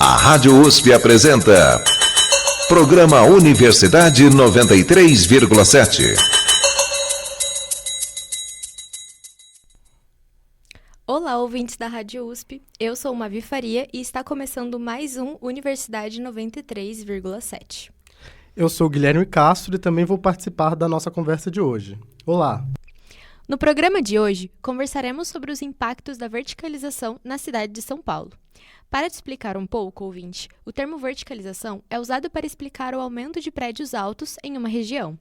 A Rádio USP apresenta Programa Universidade 93,7. Olá, ouvintes da Rádio USP. Eu sou Mavi Faria e está começando mais um Universidade 93,7. Eu sou o Guilherme Castro e também vou participar da nossa conversa de hoje. Olá! No programa de hoje, conversaremos sobre os impactos da verticalização na cidade de São Paulo. Para te explicar um pouco, ouvinte, o termo verticalização é usado para explicar o aumento de prédios altos em uma região.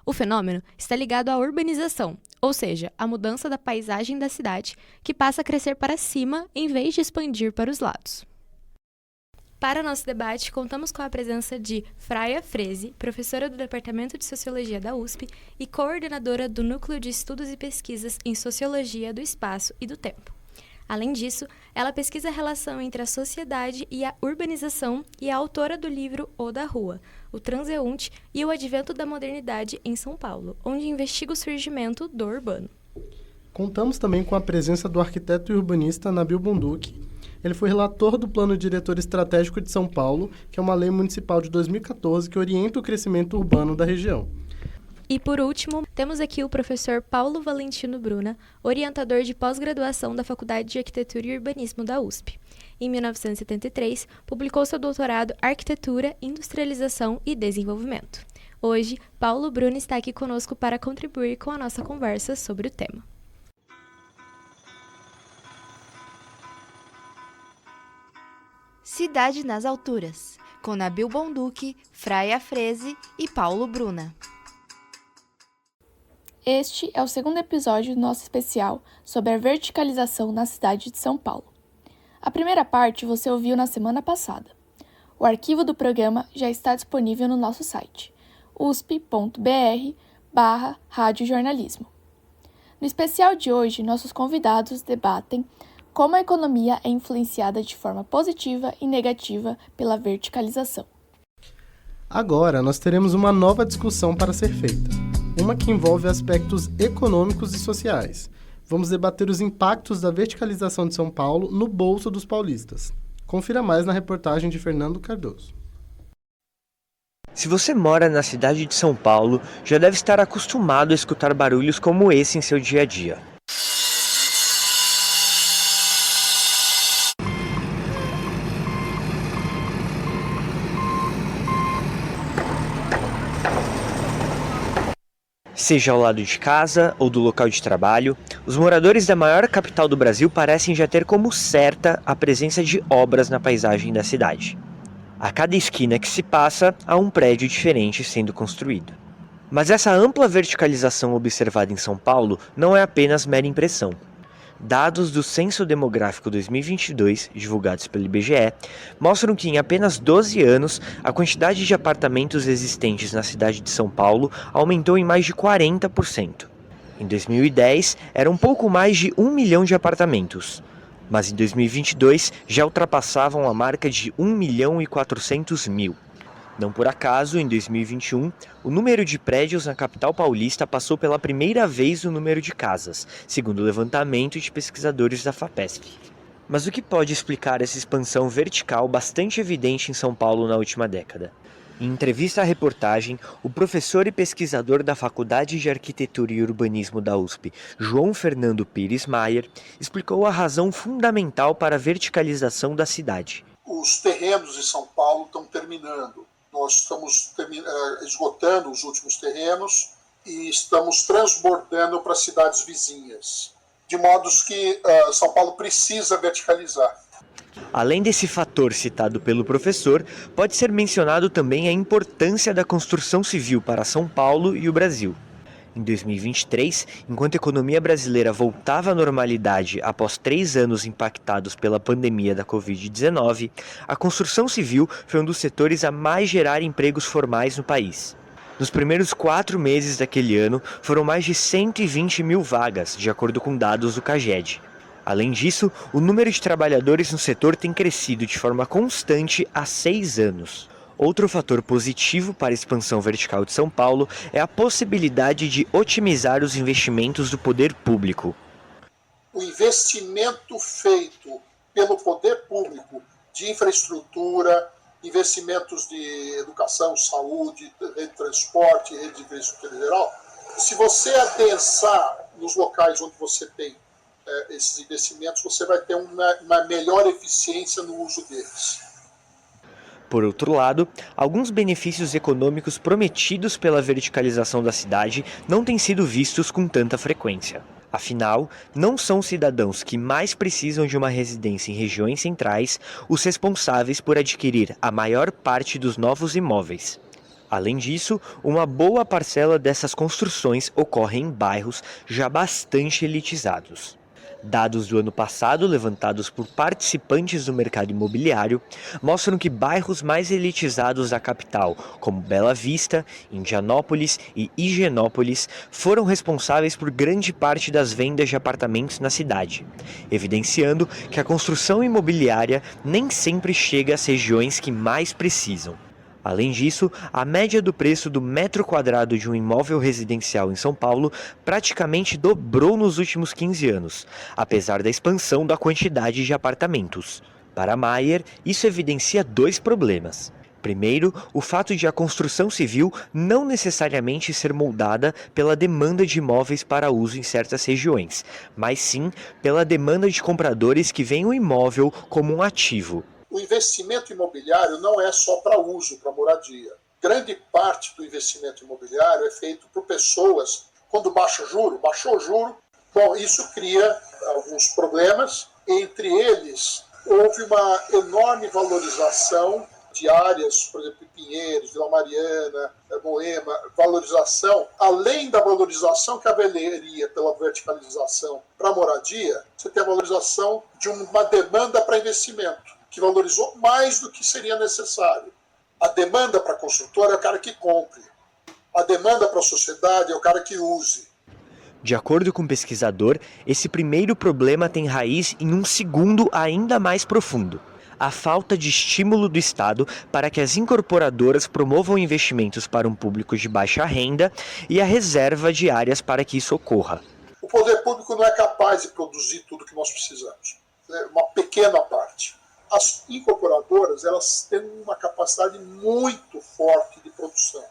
O fenômeno está ligado à urbanização, ou seja, a mudança da paisagem da cidade, que passa a crescer para cima em vez de expandir para os lados. Para nosso debate, contamos com a presença de Fraia Freze, professora do Departamento de Sociologia da USP e coordenadora do Núcleo de Estudos e Pesquisas em Sociologia do Espaço e do Tempo. Além disso, ela pesquisa a relação entre a sociedade e a urbanização e é autora do livro O da Rua, o Transeunte e o Advento da Modernidade em São Paulo, onde investiga o surgimento do urbano. Contamos também com a presença do arquiteto e urbanista Nabil Bonduki. Ele foi relator do Plano Diretor Estratégico de São Paulo, que é uma lei municipal de 2014 que orienta o crescimento urbano da região. E, por último, temos aqui o professor Paulo Valentino Bruna, orientador de pós-graduação da Faculdade de Arquitetura e Urbanismo da USP. Em 1973, publicou seu doutorado Arquitetura, Industrialização e Desenvolvimento. Hoje, Paulo Bruna está aqui conosco para contribuir com a nossa conversa sobre o tema. Cidade nas Alturas, com Nabil Bonduki, Fraia Freze e Paulo Bruna. Este é o segundo episódio do nosso especial sobre a verticalização na cidade de São Paulo. A primeira parte você ouviu na semana passada. O arquivo do programa já está disponível no nosso site, usp.br/radiojornalismo. No especial de hoje, nossos convidados debatem como a economia é influenciada de forma positiva e negativa pela verticalização. Agora, nós teremos uma nova discussão para ser feita. Uma que envolve aspectos econômicos e sociais. Vamos debater os impactos da verticalização de São Paulo no bolso dos paulistas. Confira mais na reportagem de Fernando Cardoso. Se você mora na cidade de São Paulo, já deve estar acostumado a escutar barulhos como esse em seu dia a dia. Seja ao lado de casa ou do local de trabalho, os moradores da maior capital do Brasil parecem já ter como certa a presença de obras na paisagem da cidade. A cada esquina que se passa, há um prédio diferente sendo construído. Mas essa ampla verticalização observada em São Paulo não é apenas mera impressão. Dados do Censo Demográfico 2022, divulgados pelo IBGE, mostram que em apenas 12 anos, a quantidade de apartamentos existentes na cidade de São Paulo aumentou em mais de 40%. Em 2010, eram um pouco mais de 1 milhão de apartamentos, mas em 2022 já ultrapassavam a marca de 1.400.000. Não por acaso, em 2021, o número de prédios na capital paulista passou pela primeira vez o número de casas, segundo o levantamento de pesquisadores da FAPESP. Mas o que pode explicar essa expansão vertical bastante evidente em São Paulo na última década? Em entrevista à reportagem, o professor e pesquisador da Faculdade de Arquitetura e Urbanismo da USP, João Fernando Pires Maier, explicou a razão fundamental para a verticalização da cidade. Os terrenos de São Paulo estão terminando. Nós estamos esgotando os últimos terrenos e estamos transbordando para cidades vizinhas, de modo que São Paulo precisa verticalizar. Além desse fator citado pelo professor, pode ser mencionado também a importância da construção civil para São Paulo e o Brasil. Em 2023, enquanto a economia brasileira voltava à normalidade após 3 anos impactados pela pandemia da Covid-19, a construção civil foi um dos setores a mais gerar empregos formais no país. Nos primeiros 4 meses daquele ano, foram mais de 120 mil vagas, de acordo com dados do CAGED. Além disso, o número de trabalhadores no setor tem crescido de forma constante há 6 anos. Outro fator positivo para a expansão vertical de São Paulo é a possibilidade de otimizar os investimentos do poder público. O investimento feito pelo poder público de infraestrutura, investimentos de educação, saúde, rede de transporte, rede de infraestrutura geral. Se você adensar nos locais onde você tem esses investimentos, você vai ter uma melhor eficiência no uso deles. Por outro lado, alguns benefícios econômicos prometidos pela verticalização da cidade não têm sido vistos com tanta frequência. Afinal, não são cidadãos que mais precisam de uma residência em regiões centrais os responsáveis por adquirir a maior parte dos novos imóveis. Além disso, uma boa parcela dessas construções ocorre em bairros já bastante elitizados. Dados do ano passado, levantados por participantes do mercado imobiliário, mostram que bairros mais elitizados da capital, como Bela Vista, Indianópolis e Higienópolis, foram responsáveis por grande parte das vendas de apartamentos na cidade, evidenciando que a construção imobiliária nem sempre chega às regiões que mais precisam. Além disso, a média do preço do metro quadrado de um imóvel residencial em São Paulo praticamente dobrou nos últimos 15 anos, apesar da expansão da quantidade de apartamentos. Para Maier, isso evidencia dois problemas. Primeiro, o fato de a construção civil não necessariamente ser moldada pela demanda de imóveis para uso em certas regiões, mas sim pela demanda de compradores que veem o imóvel como um ativo. O investimento imobiliário não é só para uso, para moradia. Grande parte do investimento imobiliário é feito por pessoas, quando baixou o juro, bom, isso cria alguns problemas. Entre eles, houve uma enorme valorização de áreas, por exemplo, Pinheiros, Vila Mariana, Moema, valorização, além da valorização que haveria pela verticalização para moradia, você tem a valorização de uma demanda para investimento, que valorizou mais do que seria necessário. A demanda para a construtora é o cara que compre. A demanda para a sociedade é o cara que use. De acordo com o pesquisador, esse primeiro problema tem raiz em um segundo ainda mais profundo: a falta de estímulo do Estado para que as incorporadoras promovam investimentos para um público de baixa renda e a reserva de áreas para que isso ocorra. O poder público não é capaz de produzir tudo que nós precisamos. É uma pequena parte. As incorporadoras, elas têm uma capacidade muito forte de produção,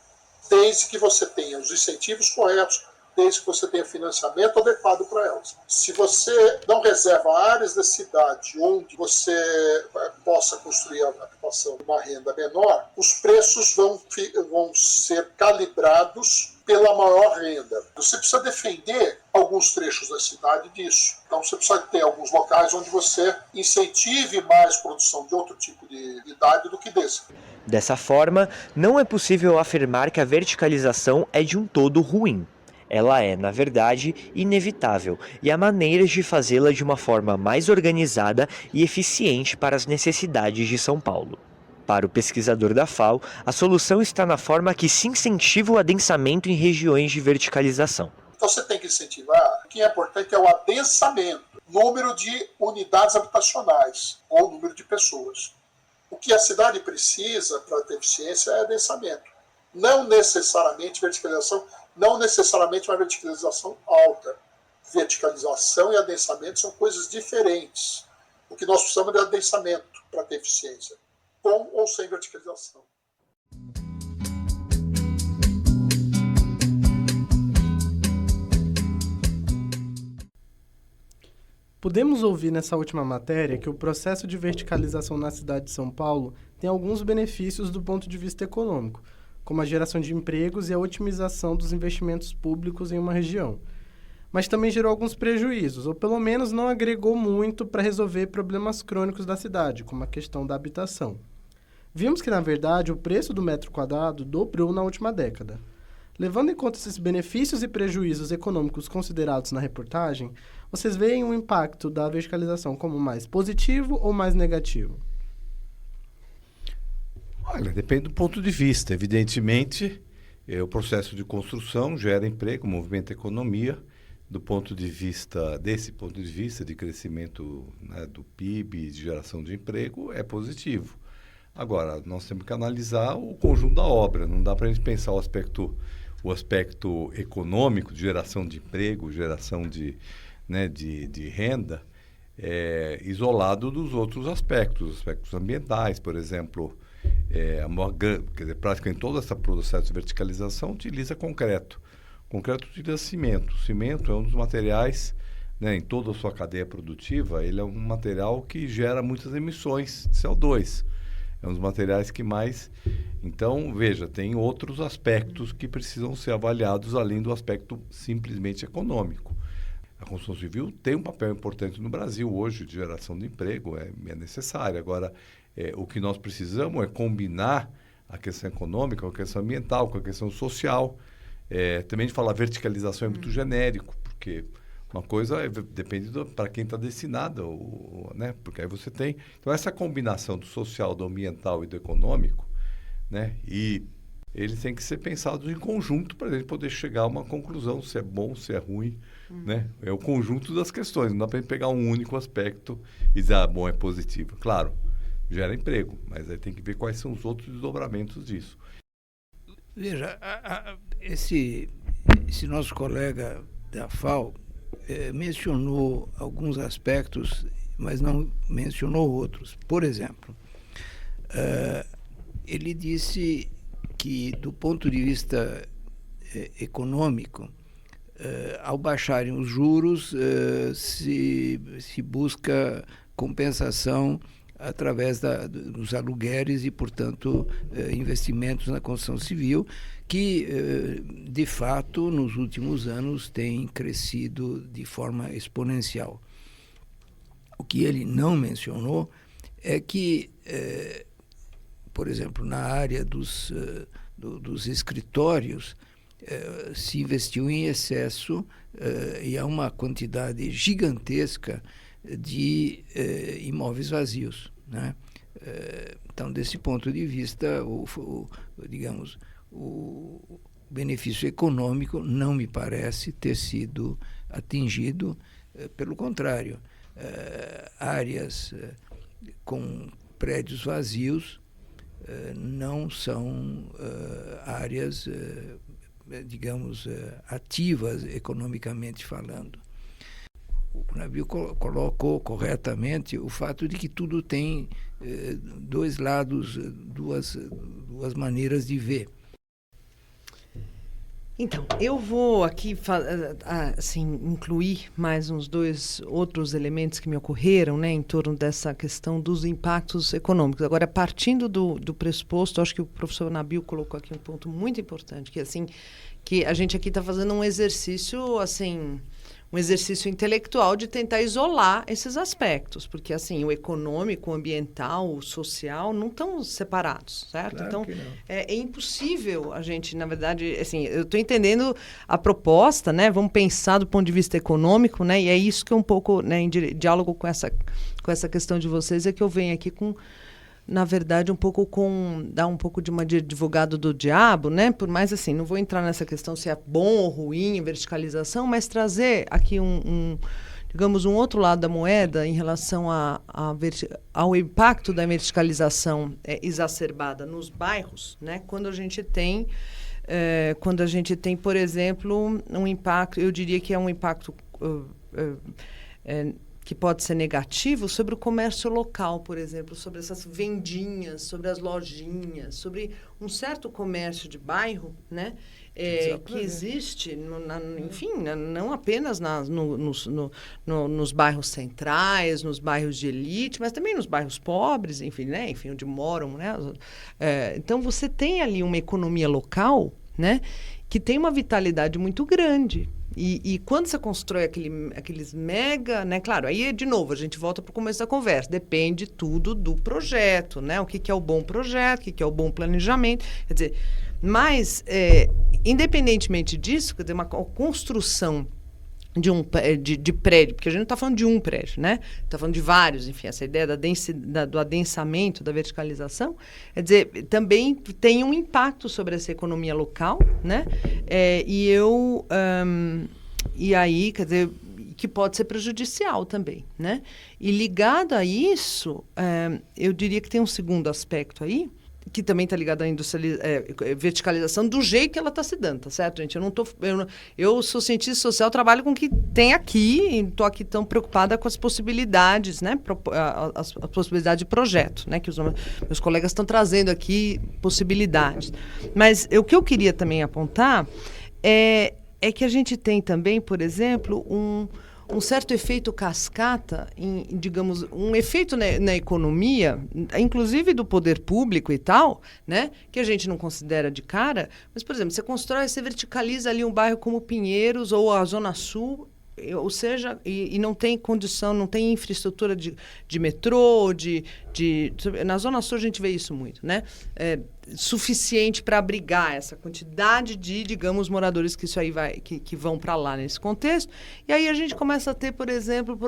desde que você tenha os incentivos corretos, desde que você tenha financiamento adequado para elas. Se você não reserva áreas da cidade onde você possa construir a ocupação de uma renda menor, os preços vão ser calibrados pela maior renda. Você precisa defender alguns trechos da cidade disso. Então você precisa ter alguns locais onde você incentive mais produção de outro tipo de idade do que desse. Dessa forma, não é possível afirmar que a verticalização é de um todo ruim. Ela é, na verdade, inevitável, e há maneiras de fazê-la de uma forma mais organizada e eficiente para as necessidades de São Paulo. Para o pesquisador da FAO, a solução está na forma que se incentiva o adensamento em regiões de verticalização. Então você tem que incentivar, o que é importante é o adensamento, número de unidades habitacionais ou número de pessoas. O que a cidade precisa para ter eficiência é adensamento. Não necessariamente verticalização, não necessariamente uma verticalização alta. Verticalização e adensamento são coisas diferentes. O que nós precisamos é de adensamento para ter eficiência, com ou sem verticalização. Podemos ouvir nessa última matéria que o processo de verticalização na cidade de São Paulo tem alguns benefícios do ponto de vista econômico, como a geração de empregos e a otimização dos investimentos públicos em uma região. Mas também gerou alguns prejuízos, ou pelo menos não agregou muito para resolver problemas crônicos da cidade, como a questão da habitação. Vimos que, na verdade, o preço do metro quadrado dobrou na última década. Levando em conta esses benefícios e prejuízos econômicos considerados na reportagem, vocês veem o impacto da verticalização como mais positivo ou mais negativo? Olha, depende do ponto de vista. Evidentemente, o processo de construção gera emprego, movimenta a economia. Desse ponto de vista de crescimento, né, do PIB, de geração de emprego, é positivo. Agora, nós temos que analisar o conjunto da obra. Não dá para a gente pensar o aspecto econômico, de geração de emprego, geração de renda, isolado dos outros aspectos ambientais, por exemplo. Quer dizer, praticamente todo esse processo de verticalização utiliza concreto. Concreto utiliza cimento. Cimento é um dos materiais, né, em toda a sua cadeia produtiva, ele é um material que gera muitas emissões de CO2. É um dos materiais que mais... Então, veja, tem outros aspectos que precisam ser avaliados além do aspecto simplesmente econômico. A construção civil tem um papel importante no Brasil hoje de geração de emprego, é necessário. Agora, o que nós precisamos é combinar a questão econômica com a questão ambiental, com a questão social. Também de falar verticalização é muito genérico, porque uma coisa depende para quem está destinada, né? Porque aí você tem... Então, essa combinação do social, do ambiental e do econômico, né? E eles têm que ser pensados em conjunto para a gente poder chegar a uma conclusão, se é bom, se é ruim, né? É o conjunto das questões, não dá para a gente pegar um único aspecto e dizer, bom, é positivo. Claro, gera emprego, mas aí tem que ver quais são os outros desdobramentos disso. Veja, esse nosso colega da FAO mencionou alguns aspectos, mas não mencionou outros. Por exemplo, ele disse que, do ponto de vista econômico, ao baixarem os juros, se busca compensação através dos aluguéis e, portanto, investimentos na construção civil, que, de fato, nos últimos anos tem crescido de forma exponencial. O que ele não mencionou é que, por exemplo, na área dos escritórios, se investiu em excesso e há uma quantidade gigantesca de imóveis vazios, né? Então, desse ponto de vista, digamos, o benefício econômico não me parece ter sido atingido. Pelo contrário, áreas com prédios vazios não são áreas, digamos, ativas economicamente falando. O Nabil colocou corretamente o fato de que tudo tem dois lados, duas maneiras de ver. Então, eu vou aqui assim, incluir mais uns dois outros elementos que me ocorreram, né, em torno dessa questão dos impactos econômicos. Agora, partindo do pressuposto, acho que o professor Nabil colocou aqui um ponto muito importante, que assim, que a gente aqui está fazendo um exercício, assim, um exercício intelectual de tentar isolar esses aspectos, porque assim, o econômico, o ambiental, o social não estão separados, certo? Claro então, que não. é impossível a gente, na verdade, assim, eu estou entendendo a proposta, né? Vamos pensar do ponto de vista econômico, né? E é isso que é um pouco, né, em diálogo com essa questão de vocês, é que eu venho aqui com, na verdade, dar um pouco de uma de advogado do diabo, né? Por mais assim, não vou entrar nessa questão se é bom ou ruim a verticalização, mas trazer aqui digamos, um outro lado da moeda em relação ao impacto da verticalização exacerbada nos bairros, né? Quando a gente tem, por exemplo, um impacto, eu diria que é um impacto que pode ser negativo sobre o comércio local, por exemplo, sobre essas vendinhas, sobre as lojinhas, sobre um certo comércio de bairro, né? Que existe, enfim, não apenas nos bairros centrais, nos bairros de elite, mas também nos bairros pobres, enfim, né? Enfim, onde moram, né? Então, você tem ali uma economia local, né, que tem uma vitalidade muito grande. E quando você constrói aqueles mega, né? Claro, aí, de novo, a gente volta para o começo da conversa. Depende tudo do projeto, né? O que é o bom projeto, o que é o bom planejamento. Quer dizer, mas, independentemente disso, quer dizer, uma construção de prédio, porque a gente não está falando de um prédio, né? Está falando de vários, enfim, essa ideia do adensamento, da verticalização, quer dizer, também tem um impacto sobre essa economia local, né? E aí, quer dizer, que pode ser prejudicial também, né? E ligado a isso, eu diria que tem um segundo aspecto aí, que também está ligada à verticalização do jeito que ela está se dando, tá certo, gente? Eu sou cientista social, trabalho com o que tem aqui e estou aqui tão preocupada com as possibilidades, né? As possibilidades de projeto, né? Que os meus colegas estão trazendo aqui possibilidades. Mas o que eu queria também apontar é que a gente tem também, por exemplo, um certo efeito cascata, digamos, um efeito na economia, inclusive do poder público e tal, né, que a gente não considera de cara, mas, por exemplo, você verticaliza ali um bairro como Pinheiros ou a Zona Sul, ou seja, e não tem condição, não tem infraestrutura de metrô, na Zona Sul a gente vê isso muito, né? Suficiente para abrigar essa quantidade de, digamos, moradores que isso aí que vão para lá nesse contexto. E aí a gente começa a ter, por exemplo,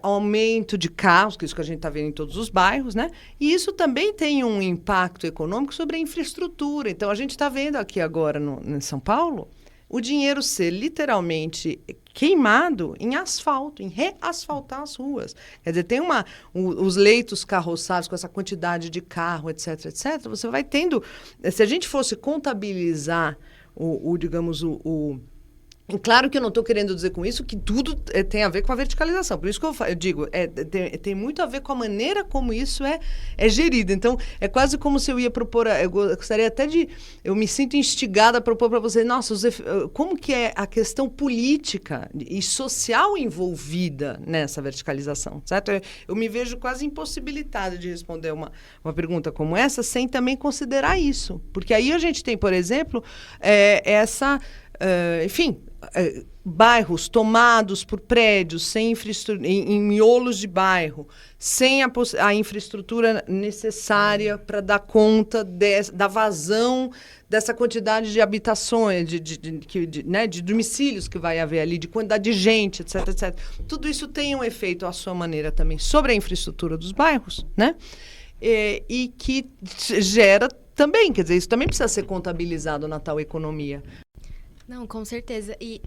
aumento de carros, que é isso que a gente está vendo em todos os bairros, né? E isso também tem um impacto econômico sobre a infraestrutura. Então, a gente está vendo aqui agora em São Paulo o dinheiro ser literalmente queimado em asfalto, em reasfaltar as ruas. Quer dizer, tem os leitos carroçados com essa quantidade de carro, etc., etc., você vai tendo... Se a gente fosse contabilizar Claro que eu não estou querendo dizer com isso que tudo tem a ver com a verticalização. Por isso que eu digo, tem muito a ver com a maneira como isso é gerido. Então, é quase como se eu ia propor... Eu gostaria até de... Eu me sinto instigada a propor para vocês, nossa, como que é a questão política e social envolvida nessa verticalização, certo? Eu me vejo quase impossibilitada de responder uma pergunta como essa sem também considerar isso. Porque aí a gente tem, por exemplo, bairros tomados por prédios sem infraestrutura, em miolos de bairro, sem a infraestrutura necessária para dar conta da vazão dessa quantidade de habitações, de domicílios que vai haver ali, de quantidade de gente, etc., etc. Tudo isso tem um efeito, à sua maneira, também sobre a infraestrutura dos bairros, né? E que gera também, quer dizer, isso também precisa ser contabilizado na tal economia. Não, com certeza. E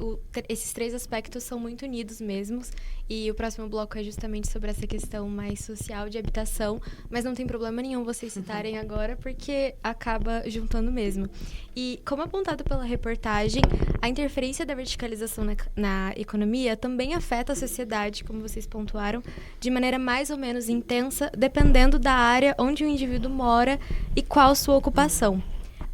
esses três aspectos são muito unidos mesmos. E o próximo bloco é justamente sobre essa questão mais social de habitação. Mas não tem problema nenhum vocês citarem agora, porque acaba juntando mesmo. E, como apontado pela reportagem, a interferência da verticalização na economia também afeta a sociedade, como vocês pontuaram, de maneira mais ou menos intensa, dependendo da área onde o indivíduo mora e qual sua ocupação.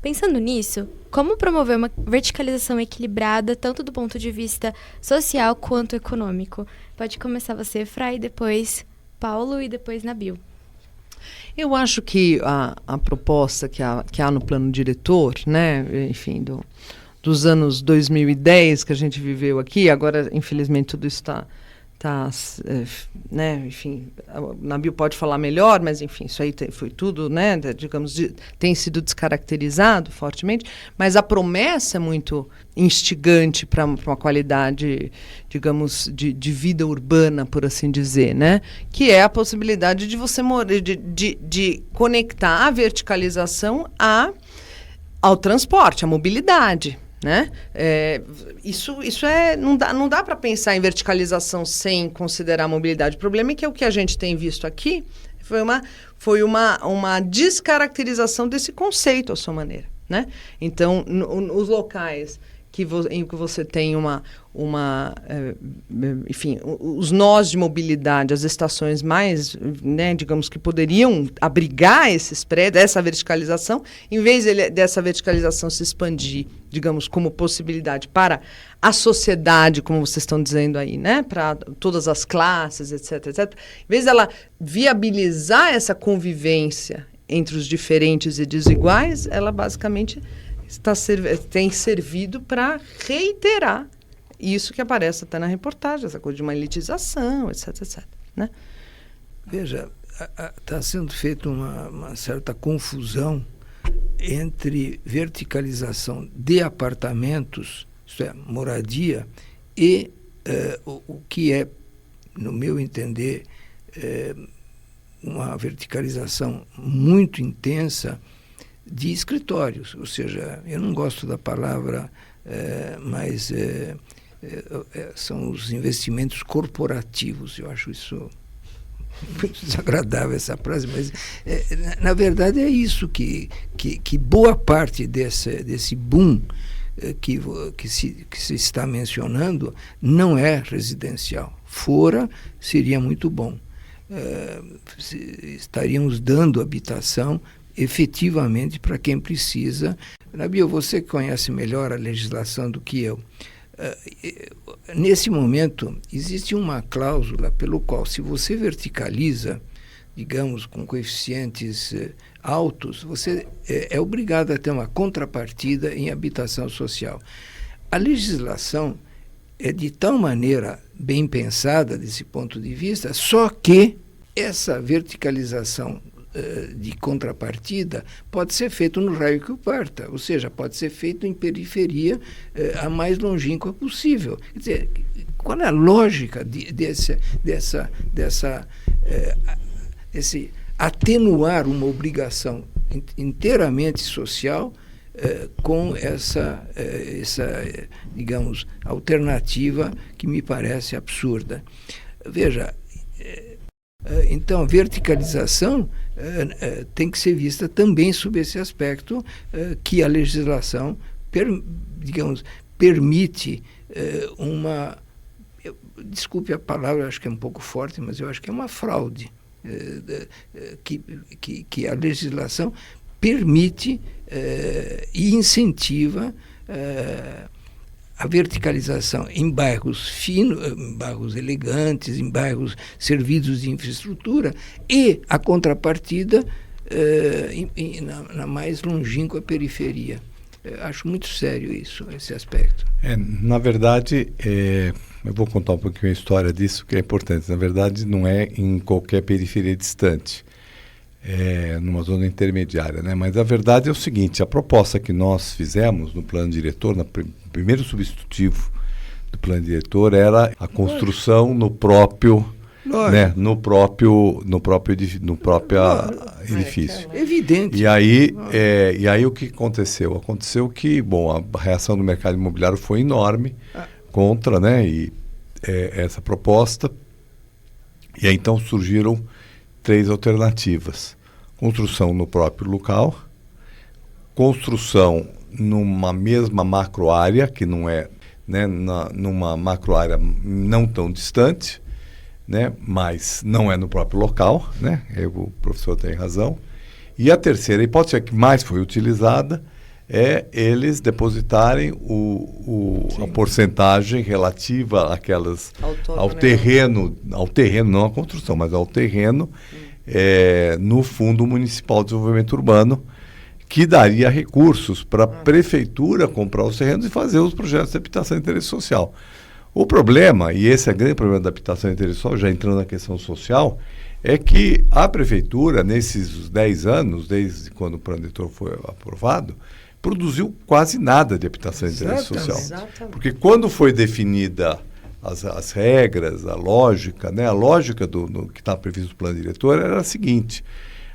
Pensando nisso, como promover uma verticalização equilibrada, tanto do ponto de vista social quanto econômico? Pode começar você, Fray, depois Paulo e depois Nabil. Eu acho que a proposta que há no plano diretor, né, enfim, dos anos 2010 que a gente viveu aqui, agora, infelizmente, tudo isso está né, enfim, a Nabil pode falar melhor, mas enfim, isso aí foi tudo, né, digamos, tem sido descaracterizado fortemente, mas a promessa é muito instigante para uma qualidade, digamos, de vida urbana, por assim dizer, né, que é a possibilidade de você de conectar a verticalização ao transporte, à mobilidade. Né? Isso não dá para pensar em verticalização sem considerar a mobilidade. O problema é que o que a gente tem visto aqui foi uma descaracterização desse conceito, à sua maneira. Né? Então, os locais em que você tem enfim, os nós de mobilidade, as estações mais, né, digamos, que poderiam abrigar esses prédios, essa verticalização, em vez dessa verticalização se expandir, digamos, como possibilidade para a sociedade, como vocês estão dizendo aí, né, para todas as classes, etc., etc., em vez dela viabilizar essa convivência entre os diferentes e desiguais, ela basicamente tem servido para reiterar isso que aparece até na reportagem, essa coisa de uma elitização, etc., etc., né? Veja, está sendo feita uma certa confusão entre verticalização de apartamentos, isto é, moradia, e o que é, no meu entender, uma verticalização muito intensa de escritórios. Ou seja, eu não gosto da palavra, mas são os investimentos corporativos. Eu acho isso muito desagradável essa frase, mas na verdade é isso que boa parte desse boom que se está mencionando não é residencial. Fora, seria muito bom. Estaríamos dando habitação efetivamente para quem precisa. Nabil, você que conhece melhor a legislação do que eu, nesse momento existe uma cláusula pelo qual, se você verticaliza, digamos, com coeficientes altos, você é obrigado a ter uma contrapartida em habitação social. A legislação é de tal maneira bem pensada desse ponto de vista, só que essa verticalização de contrapartida pode ser feito no raio que o parta, ou seja, pode ser feito em periferia a mais longínqua possível. Quer dizer, qual é a lógica desse atenuar uma obrigação inteiramente social com essa, digamos, alternativa que me parece absurda? Veja, então, a verticalização tem que ser vista também sob esse aspecto que a legislação, permite uma... Desculpe a palavra, acho que é um pouco forte, mas eu acho que é uma fraude, que a legislação permite e incentiva a verticalização em bairros finos, em bairros elegantes, em bairros servidos de infraestrutura, e a contrapartida na mais longínqua periferia. Acho muito sério esse aspecto. Na verdade, eu vou contar um pouquinho a história disso, que é importante. Na verdade, não é em qualquer periferia distante, numa zona intermediária, né? Mas a verdade é o seguinte: a proposta que nós fizemos no plano diretor, no primeiro substitutivo do plano diretor, era a construção no próprio, né, no próprio edifício. É evidente. E aí o que aconteceu? Aconteceu que, bom, a reação do mercado imobiliário foi enorme contra, né, essa proposta. E aí então surgiram 3 alternativas: construção no próprio local, construção numa mesma macroárea, que não é, né, numa macroárea não tão distante, né, mas não é no próprio local, né? O professor tem razão. E a terceira hipótese, que mais foi utilizada, é eles depositarem a porcentagem relativa ao terreno, não à construção, mas ao terreno, no Fundo Municipal de Desenvolvimento Urbano, que daria recursos para a prefeitura comprar os terrenos e fazer os projetos de habitação de interesse social. O problema, e esse é o grande problema da habitação de interesse social, já entrando na questão social, é que a prefeitura, nesses 10 anos, desde quando o plano diretor foi aprovado, produziu quase nada de habitação de interesse social. Exatamente. Porque quando foi definida as regras, a lógica, né, a lógica do que está previsto no plano diretor era a seguinte: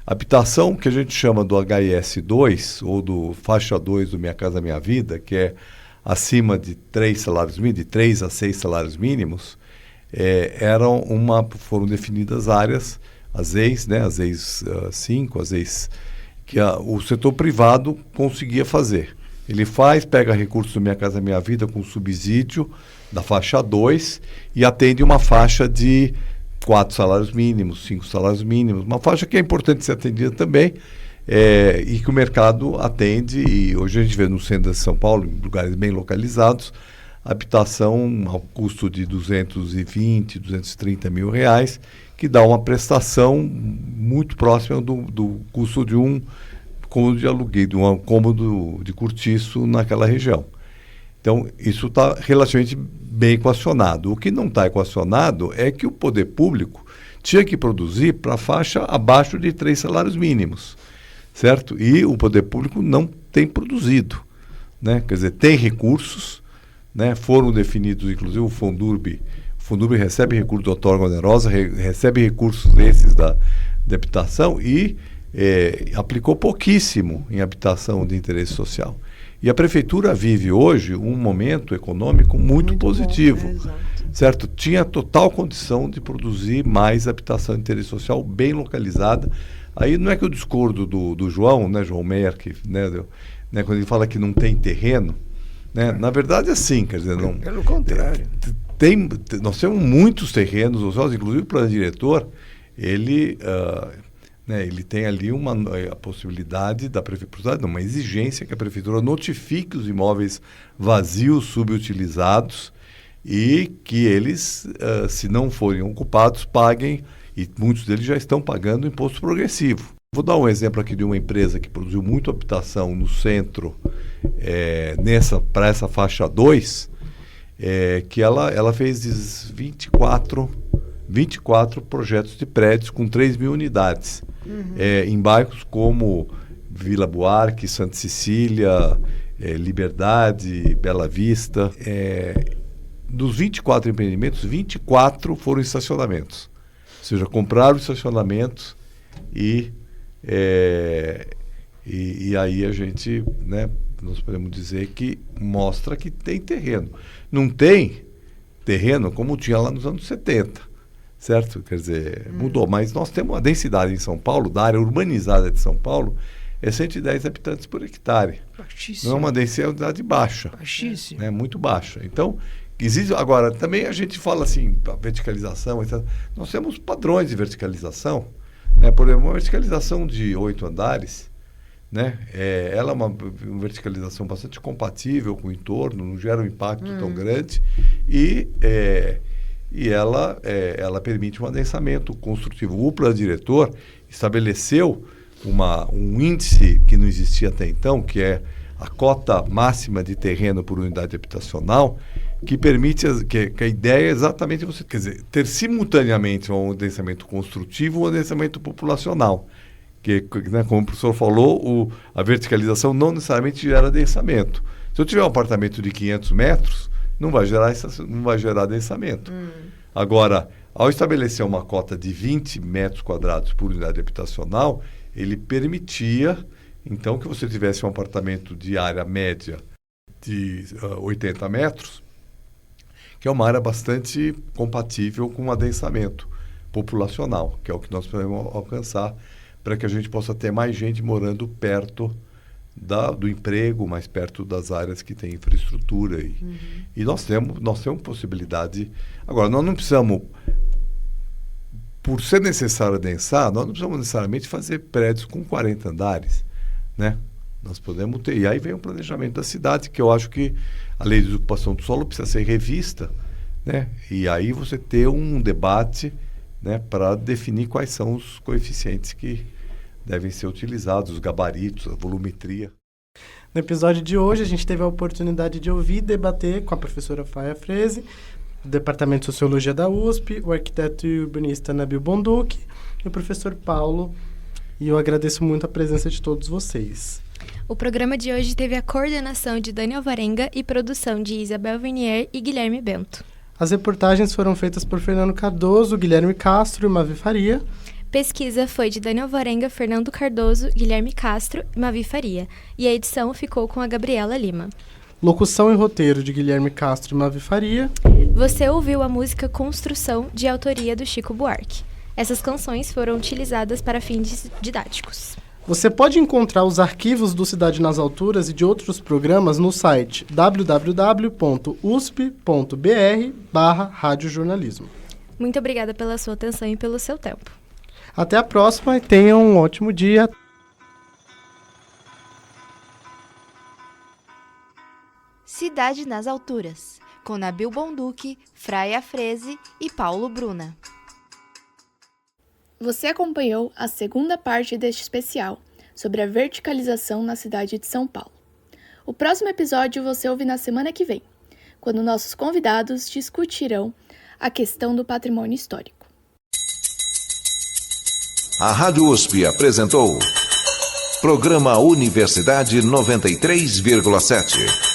habitação que a gente chama do HIS2, ou do faixa 2 do Minha Casa Minha Vida, que é acima de 3 salários mínimos, de 3 a 6 salários mínimos, foram definidas áreas, as EIs, né, as EIs 5, as EIs que o setor privado conseguia fazer. Ele pega recursos do Minha Casa Minha Vida com subsídio da faixa 2 e atende uma faixa de 4 salários mínimos, 5 salários mínimos, uma faixa que é importante ser atendida também, e que o mercado atende. E hoje a gente vê no centro de São Paulo, em lugares bem localizados, habitação ao custo de 220, 230 mil reais, que dá uma prestação muito próxima do custo de um cômodo de aluguel, de um cômodo de cortiço naquela região. Então, isso está relativamente bem equacionado. O que não está equacionado é que o poder público tinha que produzir para a faixa abaixo de 3 salários mínimos, certo? E o poder público não tem produzido, né? Quer dizer, tem recursos, né? Foram definidos, inclusive, o Fundurb recebe recursos do outorga onerosa, recebe recursos desses da habitação e aplicou pouquíssimo em habitação de interesse social. E a prefeitura vive hoje um momento econômico muito positivo, bom, né? certo? Tinha total condição de produzir mais habitação de interesse social bem localizada. Aí não é que eu discordo do João, né, João Meyer, que, né, quando ele fala que não tem terreno, né, na verdade é assim, quer dizer, não. Pelo contrário. Nós temos muitos terrenos ociosos, inclusive o plano diretor, ele tem ali a possibilidade da prefeitura, uma exigência que a prefeitura notifique os imóveis vazios, subutilizados, e que eles, se não forem ocupados, paguem, e muitos deles já estão pagando imposto progressivo. Vou dar um exemplo aqui de uma empresa que produziu muita habitação no centro, para essa faixa 2, que ela fez 24 projetos de prédios com 3 mil unidades, em bairros como Vila Buarque, Santa Cecília, Liberdade, Bela Vista. Dos 24 empreendimentos, 24 foram estacionamentos. Ou seja, compraram estacionamentos e aí a gente, né, nós podemos dizer que mostra que tem terreno. Não tem terreno como tinha lá nos anos 70, certo? Quer dizer, mudou, mas nós temos uma densidade em São Paulo, da área urbanizada de São Paulo, é 110 habitantes por hectare. Baixíssimo. Não é uma densidade baixa. Baixíssimo. Né, muito baixa. Então, existe, agora, também a gente fala assim, a verticalização, etc. Nós temos padrões de verticalização, né? Por exemplo, uma verticalização de 8 andares, né? Ela é uma verticalização bastante compatível com o entorno, não gera um impacto tão grande e ela permite um adensamento construtivo. O plano diretor estabeleceu um índice que não existia até então, que é a cota máxima de terreno por unidade habitacional, que permite, que a ideia é exatamente você, quer dizer, ter simultaneamente um adensamento construtivo e um adensamento populacional. Que, né, como o professor falou, a verticalização não necessariamente gera adensamento. Se eu tiver um apartamento de 500 metros, não vai gerar adensamento. Agora, ao estabelecer uma cota de 20 metros quadrados por unidade habitacional, ele permitia, então, que você tivesse um apartamento de área média de 80 metros, que é uma área bastante compatível com o adensamento populacional, que é o que nós podemos alcançar para que a gente possa ter mais gente morando perto do emprego, mais perto das áreas que têm infraestrutura. E nós temos possibilidade. Agora, nós não precisamos, por ser necessário adensar, nós não precisamos necessariamente fazer prédios com 40 andares, né? Nós podemos ter. E aí vem o planejamento da cidade, que eu acho que a lei de ocupação do solo precisa ser revista, né? E aí você ter um debate, né, para definir quais são os coeficientes que devem ser utilizados, os gabaritos, a volumetria. No episódio de hoje, a gente teve a oportunidade de ouvir e debater com a professora Faia Freze, do Departamento de Sociologia da USP, o arquiteto e urbanista Nabil Bonduki e o professor Paulo. E eu agradeço muito a presença de todos vocês. O programa de hoje teve a coordenação de Daniel Varenga e produção de Isabel Vernier e Guilherme Bento. As reportagens foram feitas por Fernando Cardoso, Guilherme Castro e Mavi Faria. Pesquisa foi de Daniel Varenga, Fernando Cardoso, Guilherme Castro e Mavi Faria. E a edição ficou com a Gabriela Lima. Locução e roteiro de Guilherme Castro e Mavi Faria. Você ouviu a música Construção, de autoria do Chico Buarque. Essas canções foram utilizadas para fins didáticos. Você pode encontrar os arquivos do Cidade nas Alturas e de outros programas no site www.usp.br/radiojornalismo. Muito obrigada pela sua atenção e pelo seu tempo. Até a próxima e tenham um ótimo dia. Cidade nas Alturas, com Nabil Bonduki, Fraia Freze e Paulo Bruna. Você acompanhou a segunda parte deste especial sobre a verticalização na cidade de São Paulo. O próximo episódio você ouve na semana que vem, quando nossos convidados discutirão a questão do patrimônio histórico. A Rádio USP apresentou Programa Universidade 93,7.